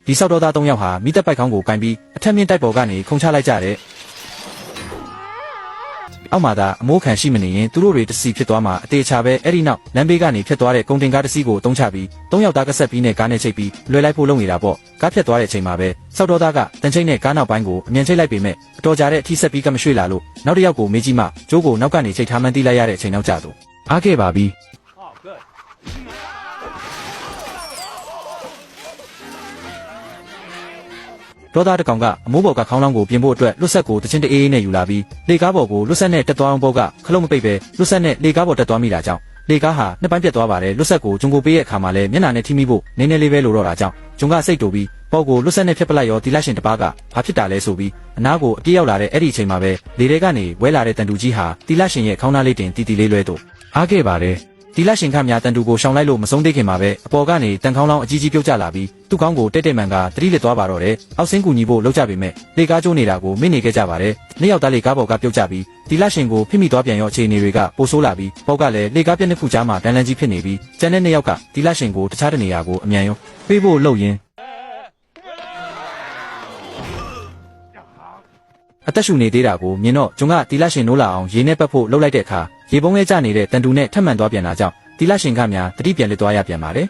ဒီဆောက်တော်သား၃ယောက်ဟာမိသက်ပိုက်ခေါင်းကိုကင်ပြီးအထက်မြင့်တိုက်ပေါ်ကနေခုန်ချလိုက်ကြတဲ့အောက်မှာသာအမိုးခံရှိမနေရင်သူတို့တွေတစီဖြစ်သွားမှာအသေးချာပဲအဲ့ဒီနောက်လမ်းဘေးကနေဖြတ်သွားတဲ့ကုန်တင်ကားတစ်စီးကိုတုံးချပြီး၃ယောက်သားကဆက်ပြီးနဲ့ကားနဲ့ချိတ်ပြီးလွယ်လိုက်ဖို့လုပ်နေတာပေါ့ကားဖြတ်သွားတဲ့အချိန်မှာပဲဆောက်တော်သားကတန်ချိတ်နဲ့ကားနောက်ပိုင်းကိုအမြန်ချိတ်လိုက်ပေမဲ့အတော်ကြာတဲ့အထိဆက်ပြီးကမရွှေ့လာလို့နောက်တစ်ယောက်ကိုမေးကြည့်မှကျိုးကိုနောက်ကနေချိတ်ထားမှန်းသိလိုက်ရတဲ့အချိန်နောက်ကျသူအားခဲ့ပါပြီဒေါသတကောင်ကအမိုးပေါ်ကခေါင်းလောင်းကိုပြင်ဖို့အတွက်လွတ်ဆက်ကိုတချင်းတအေးနဲ့ယူလာပြီးလေကားပေါ်ကိုလွတ်ဆက်နဲ့တက်သွားအောင်ပေါ်ကခလုံးမပိတ်ပဲလွတ်ဆက်နဲ့လေကားပေါ်တက်သွားမိတာကြောင့်လေကားဟာနှစ်ပိုင်းပြတ်သွားပါတယ်လွတ်ဆက်ကိုဂျုံကိုပေးရဲ့အခါမှာလည်းမျက်နှာနဲ့ထိမိဖို့နည်းနည်းလေးပဲလိုတော့တာကြောင့်ဂျုံကစိတ်တူပြီးပေါ်ကိုလွတ်ဆက်နဲ့ဖျက်ပလိုက်ရောတီလာရှင်တပားကဘာဖြစ်တာလဲဆိုပြီးအနားကိုအပြေးရောက်လာတဲ့အဲ့ဒီအချိန်မှာပဲလေထဲကနေဝဲလာတဲ့တန်တူကြီးဟာတီလာရှင်ရဲ့ခေါင်းသားလေးတင်တီတီလေးလွဲတော့အားခဲ့ပါတယ်တီလာရှင်ခများတန်တူကိုရှောင်လိုက်လို့မဆုံးသေးခင်မှာပဲအပေါ်ကနေတန်ခေါင်းလောင်းအကြီးကြီးပြုတ်ကျလာပြီးသူ့ခေါင်းကိုတက်တက်မှန်ကတတိလက်သွားပါတော့တယ်အောက်ဆင်းကူညီဖို့လှုပ်ကြပေမဲ့လေကားကျိုးနေတာကိုမေ့နေခဲ့ကြပါတယ်နှစ်ယောက်သားလေကားပေါ်ကပြုတ်ကျပြီးတီလာရှင်ကိုဖိမိသွားပြန်ရောအခြေအနေတွေကပိုဆိုးလာပြီးပေါ်ကလည်းလေကားပြက်နှစ်ခုကြားမှာတန်လန်ကြီးဖြစ်နေပြီးကျန်တဲ့နှစ်ယောက်ကတီလာရှင်ကိုတခြားတနေရာကိုအမြန်ရောပေးဖို့လှုပ်ရင်းအသက်ရှူနေသေးတာကိုမြင်တော့ဂျုံကတီလာရှင်နိုးလာအောင်ရေနဲ့ပတ်ဖို့လှုပ်လိုက်တဲ့အခါရေပုံးလေးကျနေတဲ့တန်တူနဲ့ထပ်မံသွားပြန်လာကြောင်းတီလာရှင်ကများတတိပြန်လစ်သွားရပြန်ပါတယ်